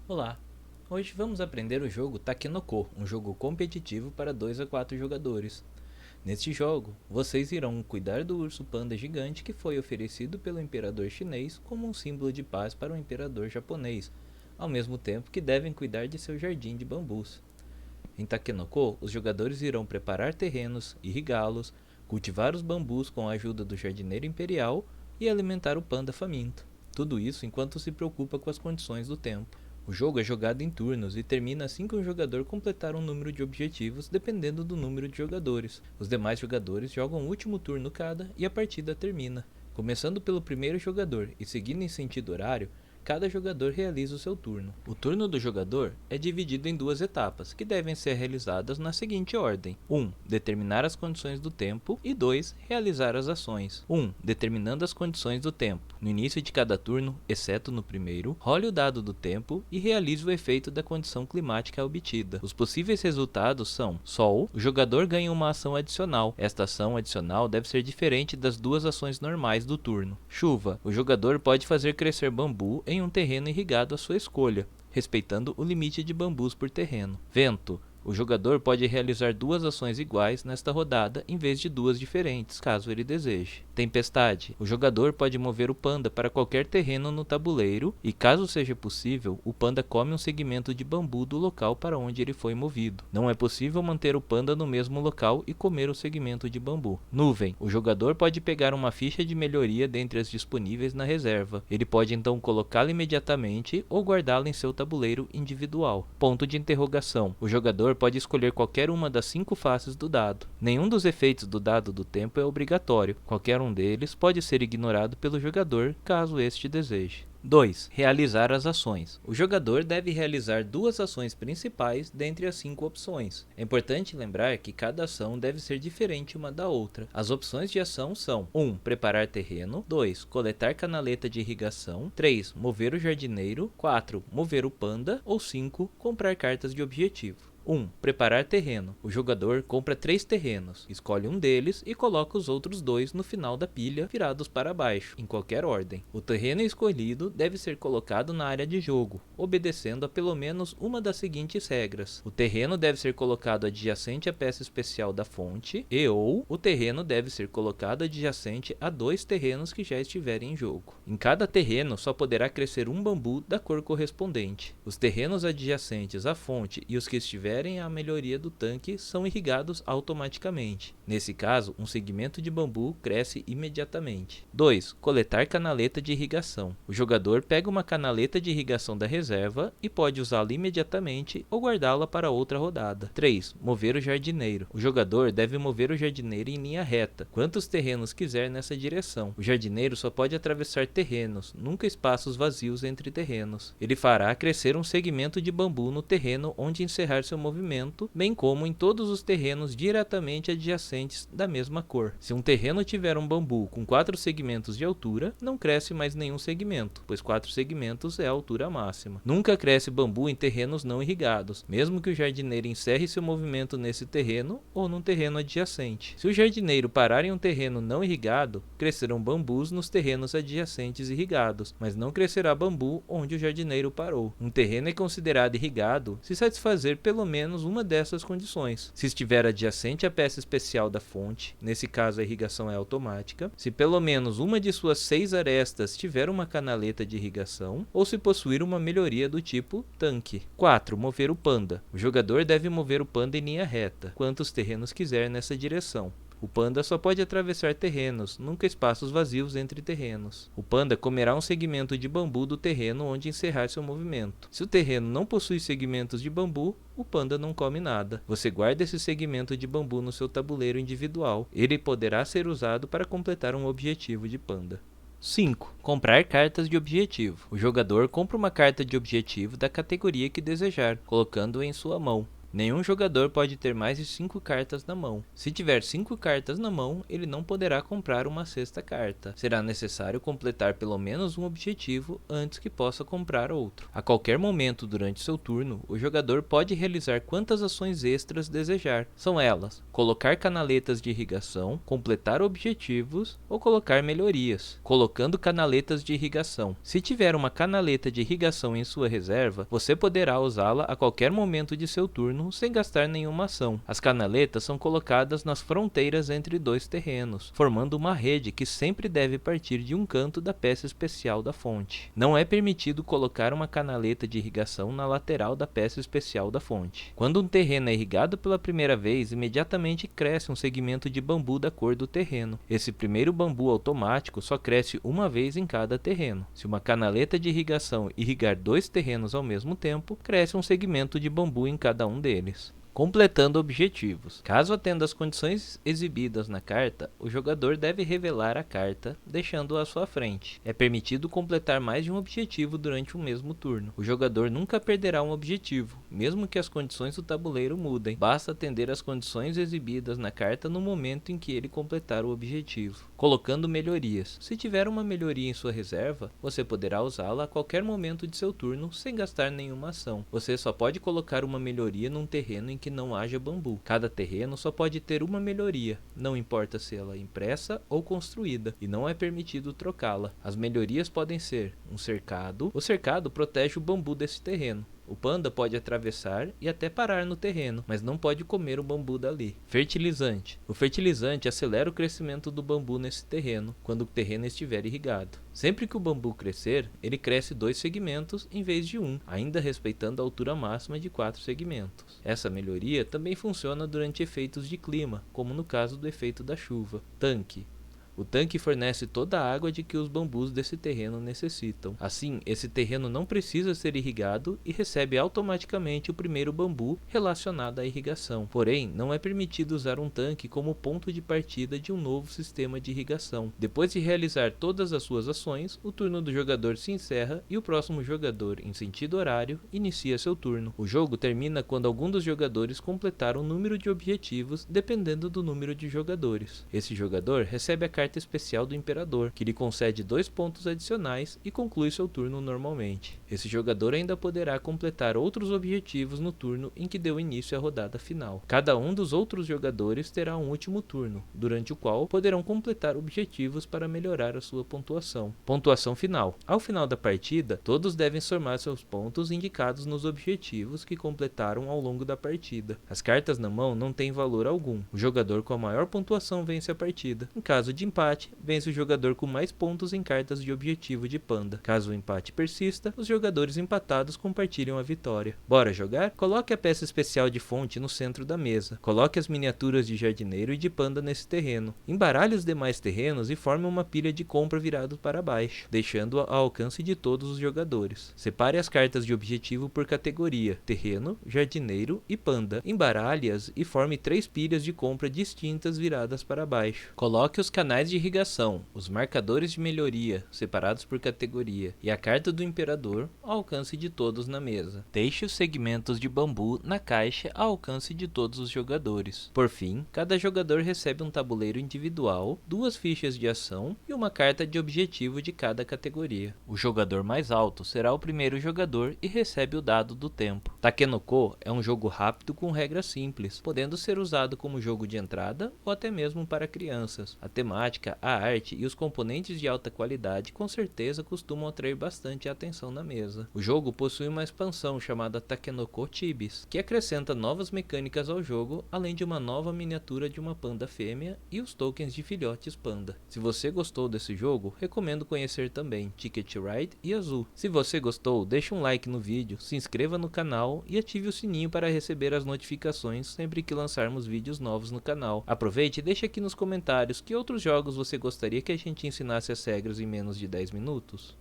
Olá! Hoje vamos aprender o jogo Takenoko, um jogo competitivo para 2 a 4 jogadores. Neste jogo, vocês irão cuidar do urso panda gigante que foi oferecido pelo imperador chinês como um símbolo de paz para o imperador japonês, ao mesmo tempo que devem cuidar de seu jardim de bambus. Em Takenoko, os jogadores irão preparar terrenos, irrigá-los, cultivar os bambus com a ajuda do jardineiro imperial e alimentar o panda faminto. Tudo isso enquanto se preocupa com as condições do tempo. O jogo é jogado em turnos e termina assim que um jogador completar um número de objetivos dependendo do número de jogadores. Os demais jogadores jogam o último turno cada e a partida termina. Começando pelo primeiro jogador e seguindo em sentido horário, cada jogador realiza o seu turno. O turno do jogador é dividido em duas etapas, que devem ser realizadas na seguinte ordem: 1. Determinar as condições do tempo e 2. Realizar as ações. 1. Determinando as condições do tempo. No início de cada turno, exceto no primeiro, role o dado do tempo e realize o efeito da condição climática obtida. Os possíveis resultados são: Sol, o jogador ganha uma ação adicional. Esta ação adicional deve ser diferente das duas ações normais do turno. Chuva, o jogador pode fazer crescer bambu em um terreno irrigado à sua escolha, respeitando o limite de bambus por terreno. Vento, o jogador pode realizar duas ações iguais nesta rodada em vez de duas diferentes, caso ele deseje. Tempestade, o jogador pode mover o panda para qualquer terreno no tabuleiro e, caso seja possível, o panda come um segmento de bambu do local para onde ele foi movido. Não é possível manter o panda no mesmo local e comer o segmento de bambu. Nuvem, o jogador pode pegar uma ficha de melhoria dentre as disponíveis na reserva. Ele pode então colocá-la imediatamente ou guardá-la em seu tabuleiro individual. Ponto de interrogação, o jogador pode escolher qualquer uma das 5 faces do dado. Nenhum dos efeitos do dado do tempo é obrigatório. Qualquer um deles pode ser ignorado pelo jogador, caso este deseje. 2. Realizar as ações. O jogador deve realizar duas ações principais dentre as 5 opções. É importante lembrar que cada ação deve ser diferente uma da outra. As opções de ação são: 1. Preparar terreno. 2. Coletar canaleta de irrigação. 3. Mover o jardineiro. 4. Mover o panda. Ou 5. Comprar cartas de objetivo. 1. Preparar terreno. O jogador compra 3 terrenos, escolhe um deles e coloca os outros 2 no final da pilha, virados para baixo, em qualquer ordem. O terreno escolhido deve ser colocado na área de jogo, obedecendo a pelo menos uma das seguintes regras: o terreno deve ser colocado adjacente à peça especial da fonte ou o terreno deve ser colocado adjacente a 2 terrenos que já estiverem em jogo. Em cada terreno só poderá crescer um bambu da cor correspondente. Os terrenos adjacentes à fonte e os que estiverem a melhoria do tanque são irrigados automaticamente. Nesse caso, um segmento de bambu cresce imediatamente. 2. Coletar canaleta de irrigação. O jogador pega uma canaleta de irrigação da reserva e pode usá-la imediatamente ou guardá-la para outra rodada. 3. Mover o jardineiro. O jogador deve mover o jardineiro em linha reta, quantos terrenos quiser nessa direção. O jardineiro só pode atravessar terrenos, nunca espaços vazios entre terrenos. Ele fará crescer um segmento de bambu no terreno onde encerrar seu movimento, bem como em todos os terrenos diretamente adjacentes da mesma cor. Se um terreno tiver um bambu com 4 segmentos de altura, não cresce mais nenhum segmento, pois 4 segmentos é a altura máxima. Nunca cresce bambu em terrenos não irrigados, mesmo que o jardineiro encerre seu movimento nesse terreno ou num terreno adjacente. Se o jardineiro parar em um terreno não irrigado, crescerão bambus nos terrenos adjacentes irrigados, mas não crescerá bambu onde o jardineiro parou. Um terreno é considerado irrigado se satisfazer pelo menos uma dessas condições: se estiver adjacente à peça especial da fonte, nesse caso a irrigação é automática; se pelo menos uma de suas 6 arestas tiver uma canaleta de irrigação; ou se possuir uma melhoria do tipo tanque. 4. Mover o panda. O jogador deve mover o panda em linha reta, quantos terrenos quiser nessa direção. O panda só pode atravessar terrenos, nunca espaços vazios entre terrenos. O panda comerá um segmento de bambu do terreno onde encerrar seu movimento. Se o terreno não possui segmentos de bambu, o panda não come nada. Você guarda esse segmento de bambu no seu tabuleiro individual. Ele poderá ser usado para completar um objetivo de panda. 5. Comprar cartas de objetivo. O jogador compra uma carta de objetivo da categoria que desejar, colocando-a em sua mão. Nenhum jogador pode ter mais de 5 cartas na mão. Se tiver 5 cartas na mão, ele não poderá comprar uma sexta carta. Será necessário completar pelo menos um objetivo antes que possa comprar outro. A qualquer momento durante seu turno, o jogador pode realizar quantas ações extras desejar. São elas: colocar canaletas de irrigação, completar objetivos ou colocar melhorias. Colocando canaletas de irrigação. Se tiver uma canaleta de irrigação em sua reserva, você poderá usá-la a qualquer momento de seu turno sem gastar nenhuma ação. As canaletas são colocadas nas fronteiras entre dois terrenos, formando uma rede que sempre deve partir de um canto da peça especial da fonte. Não é permitido colocar uma canaleta de irrigação na lateral da peça especial da fonte. Quando um terreno é irrigado pela primeira vez, imediatamente cresce um segmento de bambu da cor do terreno. Esse primeiro bambu automático só cresce uma vez em cada terreno. Se uma canaleta de irrigação irrigar 2 terrenos ao mesmo tempo, cresce um segmento de bambu em cada um deles. Completando objetivos. Caso atenda às condições exibidas na carta, o jogador deve revelar a carta, deixando-a à sua frente. É permitido completar mais de um objetivo durante um mesmo turno. O jogador nunca perderá um objetivo, mesmo que as condições do tabuleiro mudem. Basta atender às condições exibidas na carta no momento em que ele completar o objetivo. Colocando melhorias. Se tiver uma melhoria em sua reserva, você poderá usá-la a qualquer momento de seu turno sem gastar nenhuma ação. Você só pode colocar uma melhoria num terreno em que não haja bambu. Cada terreno só pode ter uma melhoria, não importa se ela é impressa ou construída, e não é permitido trocá-la. As melhorias podem ser um cercado. O cercado protege o bambu desse terreno. O panda pode atravessar e até parar no terreno, mas não pode comer o bambu dali. Fertilizante. O fertilizante acelera o crescimento do bambu nesse terreno, quando o terreno estiver irrigado. Sempre que o bambu crescer, ele cresce 2 segmentos em vez de 1, ainda respeitando a altura máxima de 4 segmentos. Essa melhoria também funciona durante efeitos de clima, como no caso do efeito da chuva. Tanque. O tanque fornece toda a água de que os bambus desse terreno necessitam. Assim, esse terreno não precisa ser irrigado e recebe automaticamente o primeiro bambu relacionado à irrigação. Porém, não é permitido usar um tanque como ponto de partida de um novo sistema de irrigação. Depois de realizar todas as suas ações, o turno do jogador se encerra e o próximo jogador, em sentido horário, inicia seu turno. O jogo termina quando algum dos jogadores completar um número de objetivos, dependendo do número de jogadores. Esse jogador recebe a carta especial do Imperador, que lhe concede 2 pontos adicionais e conclui seu turno normalmente. Esse jogador ainda poderá completar outros objetivos no turno em que deu início à rodada final. Cada um dos outros jogadores terá um último turno, durante o qual poderão completar objetivos para melhorar a sua pontuação. Pontuação final. Ao final da partida, todos devem somar seus pontos indicados nos objetivos que completaram ao longo da partida. As cartas na mão não têm valor algum. O jogador com a maior pontuação vence a partida. Em caso de empate, vence o jogador com mais pontos em cartas de objetivo de panda. Caso o empate persista, os jogadores empatados compartilham a vitória. Bora jogar? Coloque a peça especial de fonte no centro da mesa. Coloque as miniaturas de jardineiro e de panda nesse terreno. Embaralhe os demais terrenos e forme uma pilha de compra virado para baixo, deixando-a ao alcance de todos os jogadores. Separe as cartas de objetivo por categoria: terreno, jardineiro e panda. Embaralhe-as e forme 3 pilhas de compra distintas viradas para baixo. Coloque os canais de irrigação, os marcadores de melhoria, separados por categoria, e a carta do Imperador ao alcance de todos na mesa. Deixe os segmentos de bambu na caixa ao alcance de todos os jogadores. Por fim, cada jogador recebe um tabuleiro individual, 2 fichas de ação e uma carta de objetivo de cada categoria. O jogador mais alto será o primeiro jogador e recebe o dado do tempo. Takenoko é um jogo rápido com regras simples, podendo ser usado como jogo de entrada ou até mesmo para crianças. A temática, a arte e os componentes de alta qualidade com certeza costumam atrair bastante atenção na mesa. O jogo possui uma expansão chamada Takenoko Chibis, que acrescenta novas mecânicas ao jogo, além de uma nova miniatura de uma panda fêmea e os tokens de filhotes panda. Se você gostou desse jogo, recomendo conhecer também Ticket Ride e Azul. Se você gostou, deixe um like no vídeo, se inscreva no canal e ative o sininho para receber as notificações sempre que lançarmos vídeos novos no canal. Aproveite e deixe aqui nos comentários que outros jogos você gostaria que a gente ensinasse as regras em menos de 10 minutos.